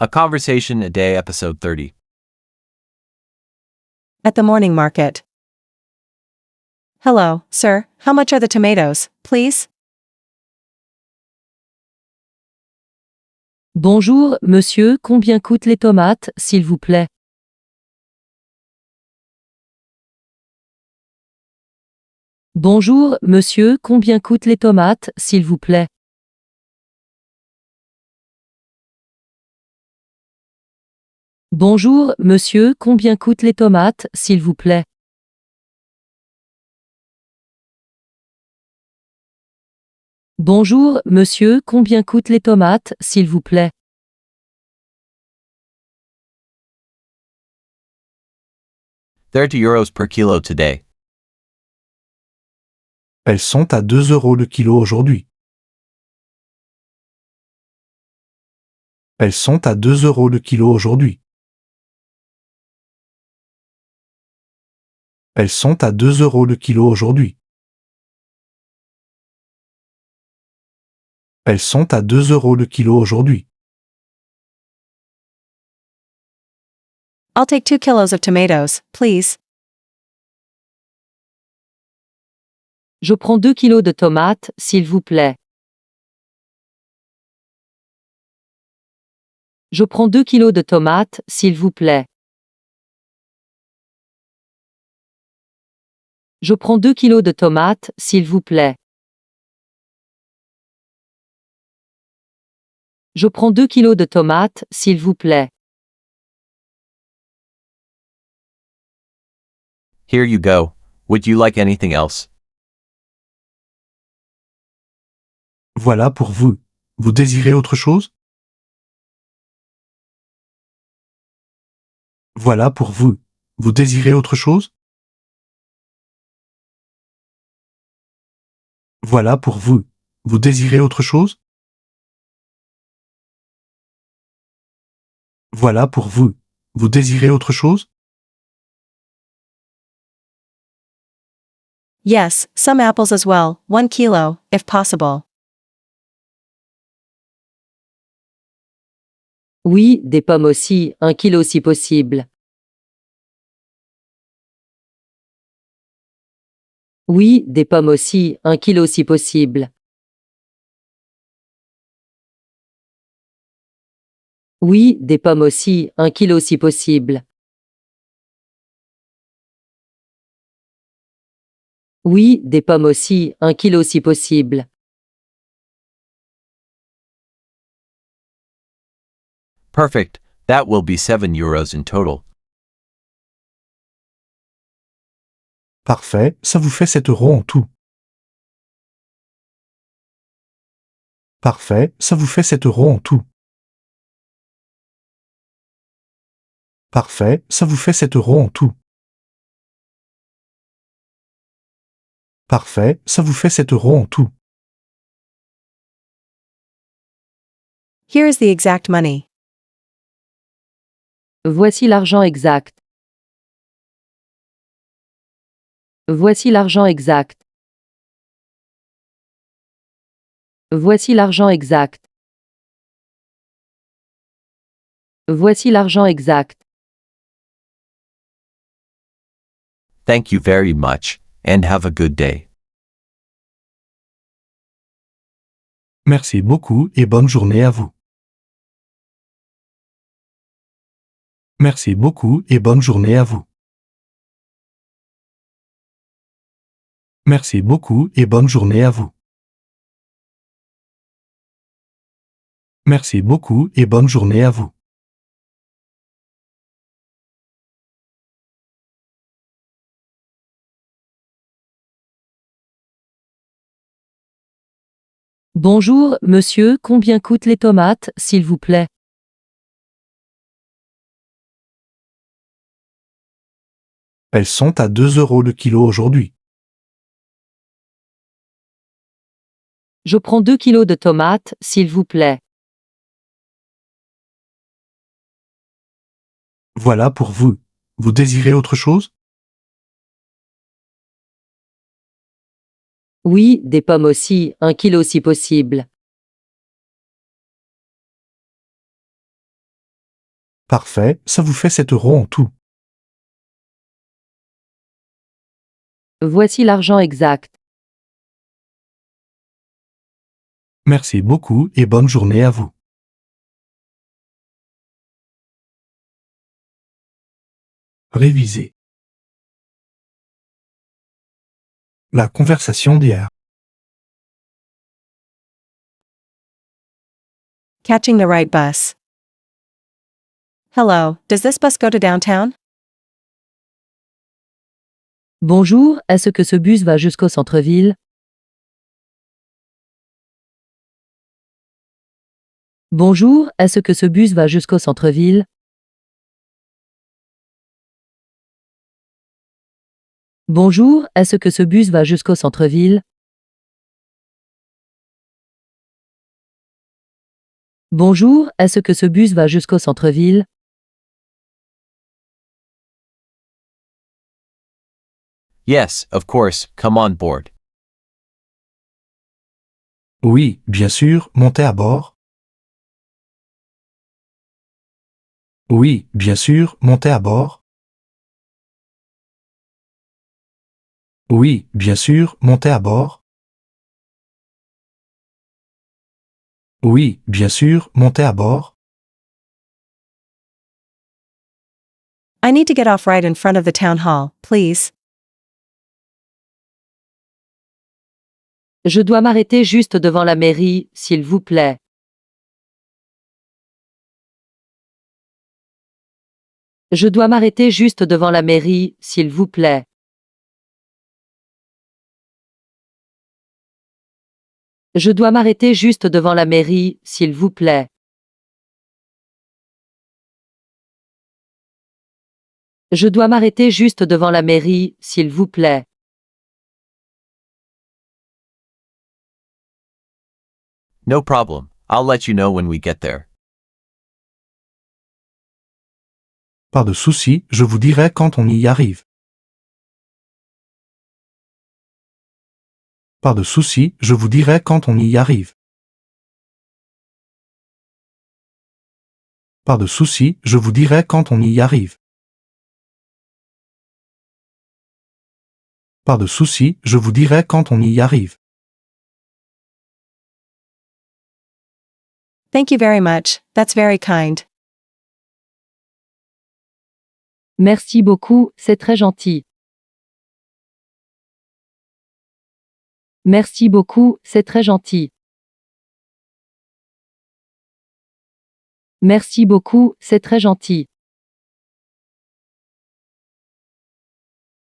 A Conversation a Day, Episode 30. At the morning market. Hello, sir, how much are the tomatoes, please? Bonjour, monsieur, combien coûtent les tomates, s'il vous plaît? Bonjour, monsieur, combien coûtent les tomates, s'il vous plaît? Bonjour, monsieur, combien coûtent les tomates, s'il vous plaît? Bonjour, monsieur, combien coûtent les tomates, s'il vous plaît? €30 per kilo today. Elles sont à 2 € le kilo aujourd'hui. Elles sont à 2 € le kilo aujourd'hui. Elles sont à 2 € le kilo aujourd'hui. Elles sont à 2 € le kilo aujourd'hui. I'll take 2 kilos of tomatoes, please. Je prends 2 kilos de tomates, s'il vous plaît. Je prends 2 kilos de tomates, s'il vous plaît. Je prends 2 kilos de tomates, s'il vous plaît. Je prends 2 kilos de tomates, s'il vous plaît. Here you go. Would you like anything else? Voilà pour vous. Vous désirez autre chose? Voilà pour vous. Vous désirez autre chose? Voilà pour vous. Vous désirez autre chose? Voilà pour vous. Vous désirez autre chose? Yes, some apples as well, 1 kilo, if possible. Oui, des pommes aussi, 1 kilo si possible. Oui, des pommes aussi, 1 kilo si possible. Oui, des pommes aussi, 1 kilo si possible. Oui, des pommes aussi, 1 kilo si possible. Perfect. That will be €7 in total. Parfait, ça vous fait 7 € en tout. Parfait, ça vous fait 7 € en tout. Parfait, ça vous fait 7 € en tout. Parfait, ça vous fait 7 € en tout. Here is the exact money. Voici l'argent exact. Voici l'argent exact. Voici l'argent exact. Voici l'argent exact. Thank you very much, and have a good day. Merci beaucoup et bonne journée à vous. Merci beaucoup et bonne journée à vous. Merci beaucoup et bonne journée à vous. Merci beaucoup et bonne journée à vous. Bonjour, monsieur, combien coûtent les tomates, s'il vous plaît? Elles sont à 2 € le kilo aujourd'hui. Je prends 2 kilos de tomates, s'il vous plaît. Voilà pour vous. Vous désirez autre chose? Oui, des pommes aussi, 1 kilo si possible. Parfait, ça vous fait 7 € en tout. Voici l'argent exact. Merci beaucoup et bonne journée à vous. Réviser. La conversation d'hier. Catching the right bus. Hello, does this bus go to downtown? Bonjour, est-ce que ce bus va jusqu'au centre-ville? Bonjour, est-ce que ce bus va jusqu'au centre-ville? Bonjour, est-ce que ce bus va jusqu'au centre-ville? Bonjour, est-ce que ce bus va jusqu'au centre-ville? Yes, of course, come on board. Oui, bien sûr, montez à bord. Oui, bien sûr, montez à bord. Oui, bien sûr, montez à bord. Oui, bien sûr, montez à bord. I need to get off right in front of the town hall, please. Je dois m'arrêter juste devant la mairie, s'il vous plaît. Je dois m'arrêter juste devant la mairie, s'il vous plaît. Je dois m'arrêter juste devant la mairie, s'il vous plaît. Je dois m'arrêter juste devant la mairie, s'il vous plaît. No problem. I'll let you know when we get there. Pas de souci, je vous dirai quand on y arrive. Pas de souci, je vous dirai quand on y arrive. Pas de souci, je vous dirai quand on y arrive. Pas de souci, je vous dirai quand on y arrive. Thank you very much, that's very kind. Merci beaucoup, c'est très gentil. Merci beaucoup, c'est très gentil. Merci beaucoup, c'est très gentil.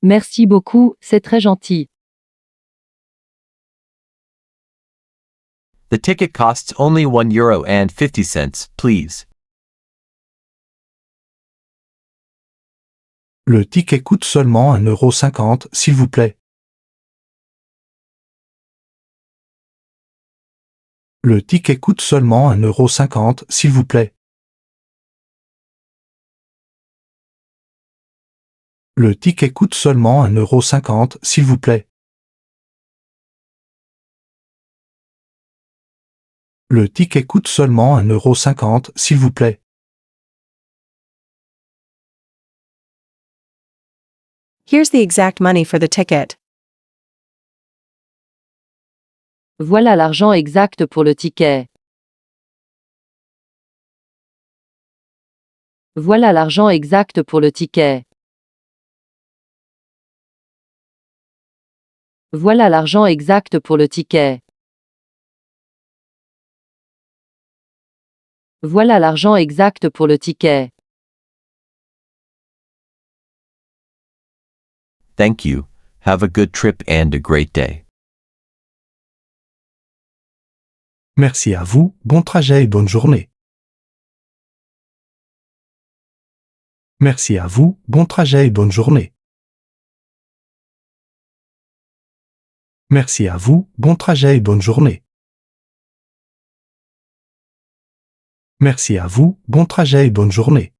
Merci beaucoup, c'est très gentil. The ticket costs only €1.50, please. Le ticket coûte seulement 1,50 €, s'il vous plaît. Le ticket coûte seulement 1,50 €, s'il vous plaît. Le ticket coûte seulement 1,50 €, s'il vous plaît. Le ticket coûte seulement 1,50 €, s'il vous plaît. Here's the exact money for the ticket. Voilà l'argent exact pour le ticket. Voilà l'argent exact pour le ticket. Voilà l'argent exact pour le ticket. Voilà l'argent exact pour le ticket. Thank you. Have a good trip and a great day. Merci à vous, bon trajet et bonne journée. Merci à vous, bon trajet et bonne journée. Merci à vous, bon trajet et bonne journée. Merci à vous, bon trajet et bonne journée.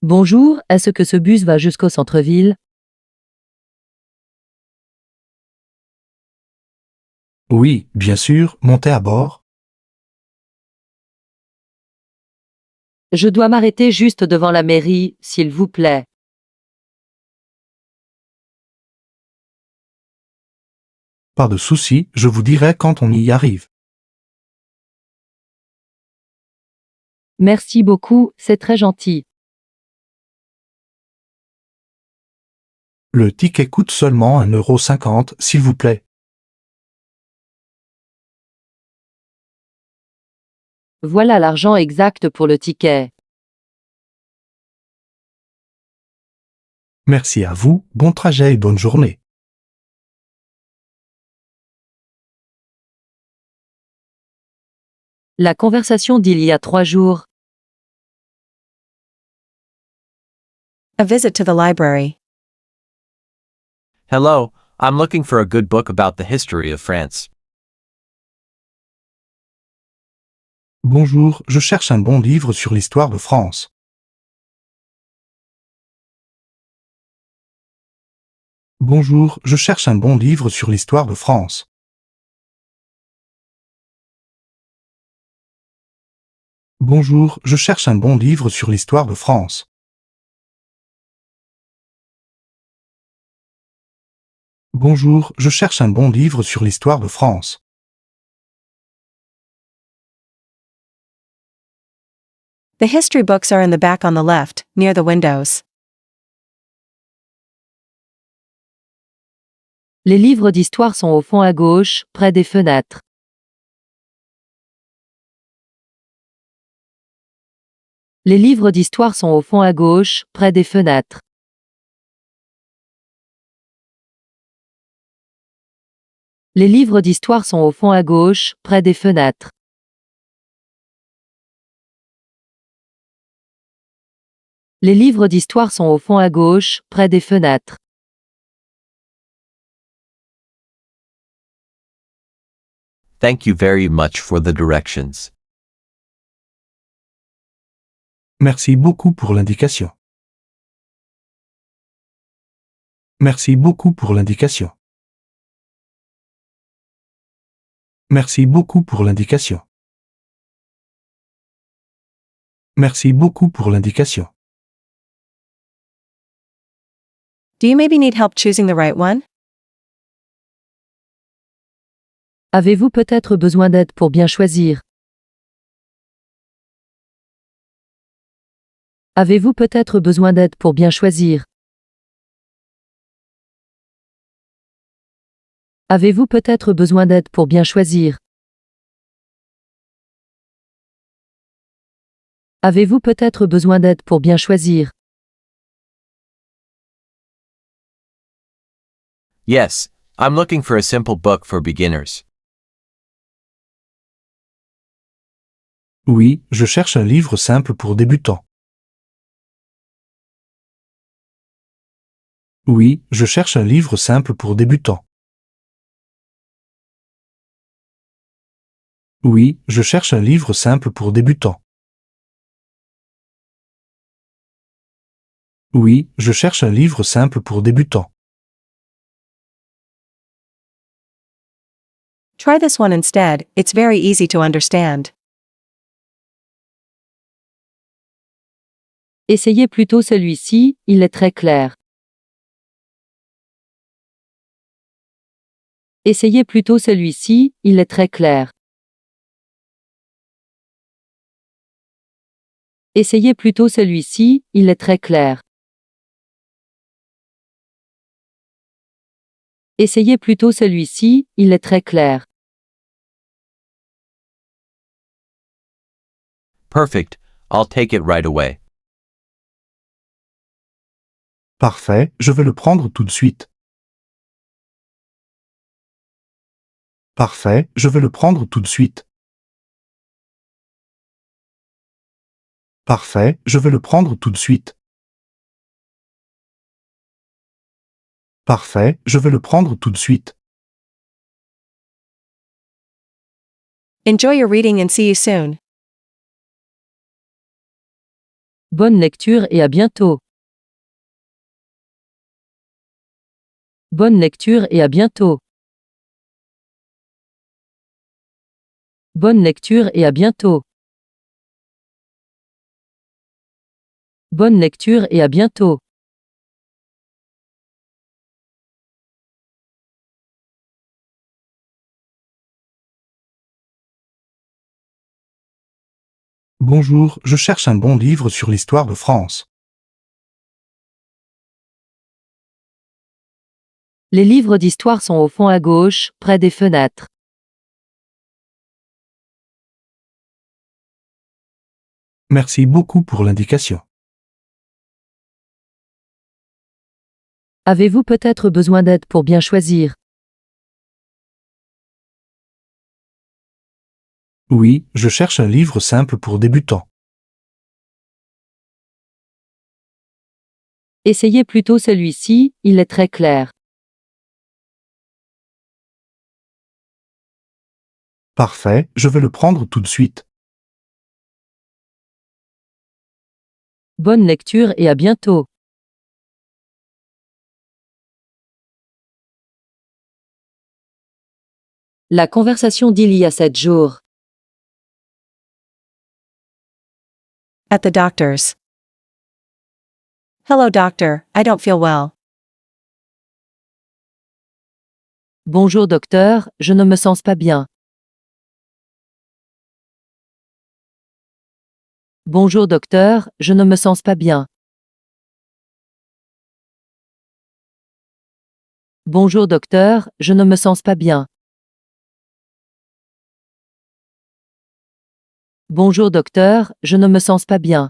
Bonjour, est-ce que ce bus va jusqu'au centre-ville? Oui, bien sûr, montez à bord. Je dois m'arrêter juste devant la mairie, s'il vous plaît. Pas de souci, je vous dirai quand on y arrive. Merci beaucoup, c'est très gentil. Le ticket coûte seulement 1,50 €, s'il vous plaît. Voilà l'argent exact pour le ticket. Merci à vous, bon trajet et bonne journée. La conversation d'il y a 3 jours. A visit to the library. Hello, I'm looking for a good book about the history of France. Bonjour, je cherche un bon livre sur l'histoire de France. Bonjour, je cherche un bon livre sur l'histoire de France. Bonjour, je cherche un bon livre sur l'histoire de France. Bonjour, je cherche un bon livre sur l'histoire de France. The history books are in the back on the left, near the windows. Les livres d'histoire sont au fond à gauche, près des fenêtres. Les livres d'histoire sont au fond à gauche, près des fenêtres. Les livres d'histoire sont au fond à gauche, près des fenêtres. Les livres d'histoire sont au fond à gauche, près des fenêtres. Thank you very much for the directions. Merci beaucoup pour l'indication. Merci beaucoup pour l'indication. Merci beaucoup pour l'indication. Merci beaucoup pour l'indication. Do you maybe need help choosing the right one? Avez-vous peut-être besoin d'aide pour bien choisir? Avez-vous peut-être besoin d'aide pour bien choisir? Avez-vous peut-être besoin d'aide pour bien choisir? Avez-vous peut-être besoin d'aide pour bien choisir? Yes, I'm looking for a simple book for beginners. Oui, je cherche un livre simple pour débutants. Oui, je cherche un livre simple pour débutants. Oui, je cherche un livre simple pour débutants. Oui, je cherche un livre simple pour débutants. Try this one instead, it's very easy to understand. Essayez plutôt celui-ci, il est très clair. Essayez plutôt celui-ci, il est très clair. Essayez plutôt celui-ci, il est très clair. Essayez plutôt celui-ci, il est très clair. Perfect, I'll take it right away. Parfait, je vais le prendre tout de suite. Parfait, je vais le prendre tout de suite. Parfait, je vais le prendre tout de suite. Parfait, je vais le prendre tout de suite. Enjoy your reading and see you soon. Bonne lecture et à bientôt. Bonne lecture et à bientôt. Bonne lecture et à bientôt. Bonne lecture et à bientôt. Bonjour, je cherche un bon livre sur l'histoire de France. Les livres d'histoire sont au fond à gauche, près des fenêtres. Merci beaucoup pour l'indication. Avez-vous peut-être besoin d'aide pour bien choisir? Oui, je cherche un livre simple pour débutants. Essayez plutôt celui-ci, il est très clair. Parfait, je vais le prendre tout de suite. Bonne lecture et à bientôt. La conversation d'il y a 7 jours. At the doctor's. Hello, doctor, I don't feel well. Bonjour docteur, je ne me sens pas bien. Bonjour docteur, je ne me sens pas bien. Bonjour docteur, je ne me sens pas bien. Bonjour docteur, je ne me sens pas bien.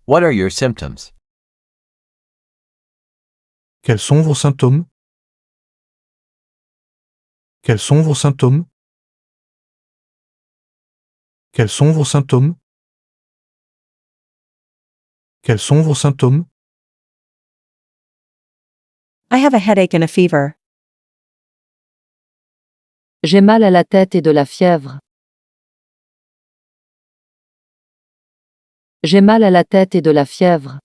What are your symptoms? Quels sont vos symptômes? Quels sont vos symptômes? Quels sont vos symptômes? Quels sont vos symptômes? I have a headache and a fever. J'ai mal à la tête et de la fièvre. J'ai mal à la tête et de la fièvre.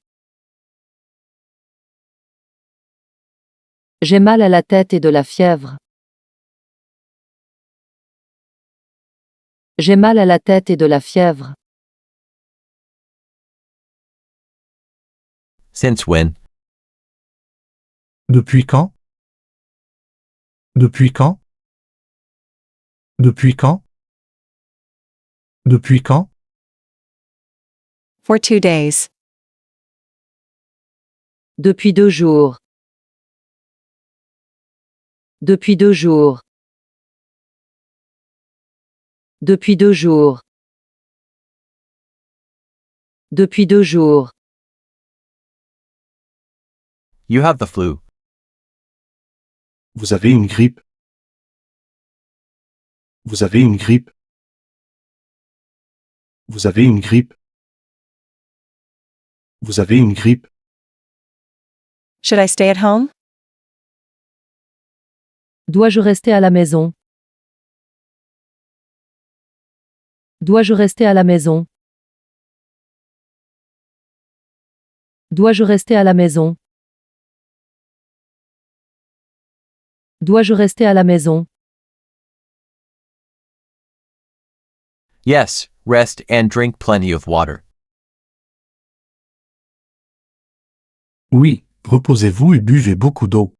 J'ai mal à la tête et de la fièvre. J'ai mal à la tête et de la fièvre. Since when? Depuis quand? Depuis quand? Depuis quand? Depuis quand? For 2 days. Depuis 2 jours. Depuis 2 jours. Depuis 2 jours. Depuis 2 jours. You have the flu. Vous avez une grippe. Vous avez une grippe. Vous avez une grippe. Vous avez une grippe. Should I stay at home? Dois-je rester à la maison? Dois-je rester à la maison? Dois-je rester à la maison? Dois-je rester à la maison? Yes, rest and drink plenty of water. Oui, reposez-vous et buvez beaucoup d'eau.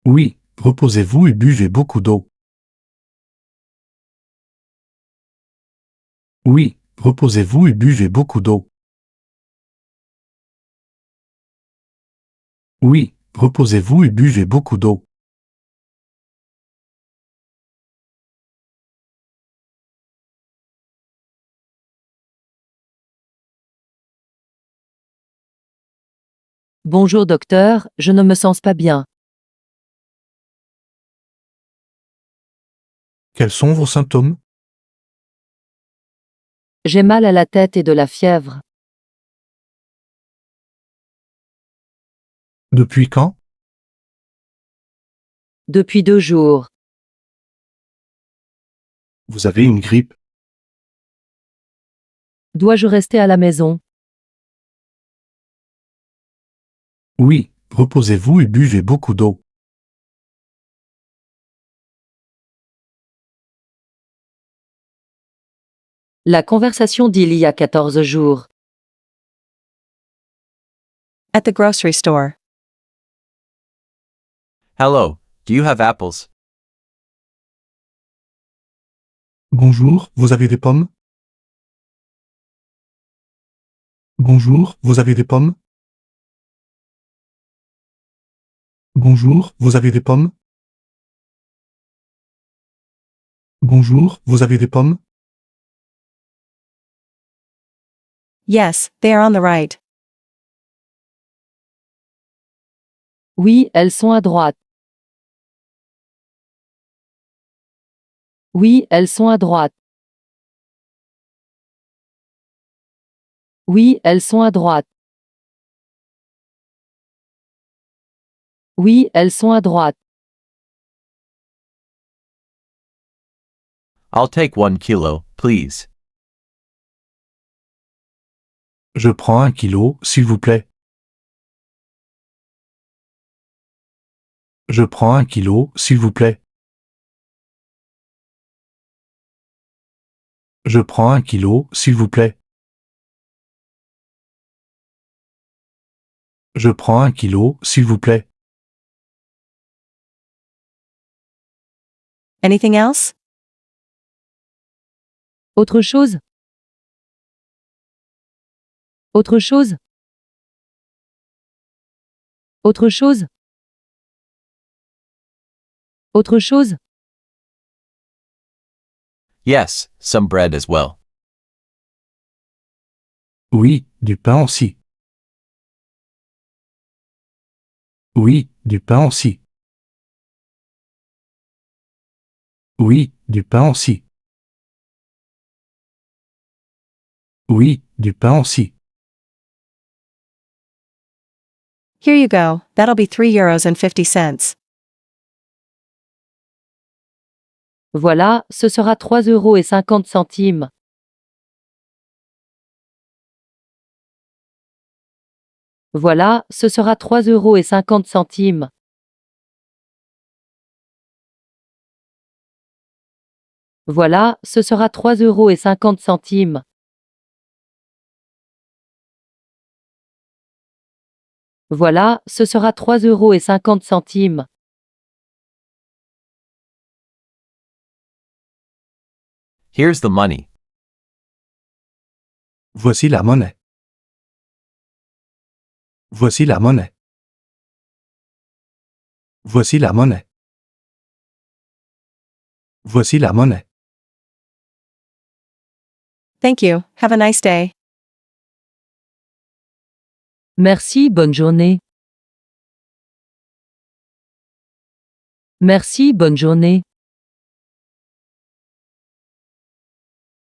Oui, reposez-vous et buvez beaucoup d'eau. Oui, reposez-vous et buvez beaucoup d'eau. Oui, reposez-vous et buvez beaucoup d'eau. Bonjour docteur, je ne me sens pas bien. Quels sont vos symptômes? J'ai mal à la tête et de la fièvre. Depuis quand? Depuis 2 jours. Vous avez une grippe. Dois-je rester à la maison? Oui, Reposez-vous et buvez beaucoup d'eau. La conversation d'il y a 14 jours. At the grocery store. Hello, do you have apples? Bonjour, vous avez des pommes? Bonjour, vous avez des pommes? Bonjour, vous avez des pommes? Bonjour, vous avez des pommes? Yes, they are on the right. Oui, elles sont à droite. Oui, elles sont à droite. Oui, elles sont à droite. Oui, elles sont à droite. I'll take 1 kilo, please. Je prends 1 kilo, s'il vous plaît. Je prends 1 kilo, s'il vous plaît. Je prends 1 kilo, s'il vous plaît. Je prends 1 kilo, s'il vous plaît. Anything else? Autre chose? Autre chose? Autre chose? Autre chose? Yes, some bread as well. Oui, du pain aussi. Oui, du pain aussi. Oui, du pain aussi. Oui, du pain aussi. Here you go, that'll be €3.50. Voilà, ce sera 3,50 €. Voilà, ce sera 3,50 €. Voilà, ce sera 3,50 €. Voilà, ce sera 3,50 €. Here's the money. Voici la monnaie. Voici la monnaie. Voici la monnaie. Voici la monnaie. Thank you, have a nice day. Merci, bonne journée. Merci, bonne journée.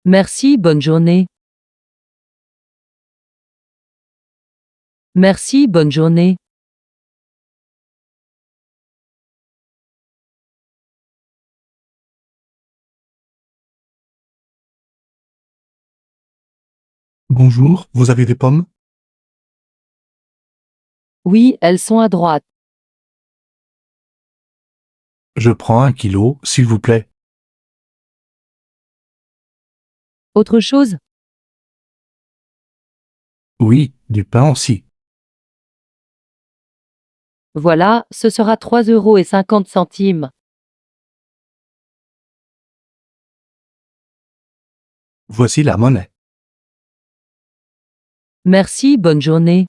Merci, bonne journée. Merci, bonne journée. Bonjour, vous avez des pommes? Oui, elles sont à droite. Je prends 1 kilo, s'il vous plaît. Autre chose? Oui, du pain aussi. Voilà, ce sera 3,50 €. Voici la monnaie. Merci, bonne journée.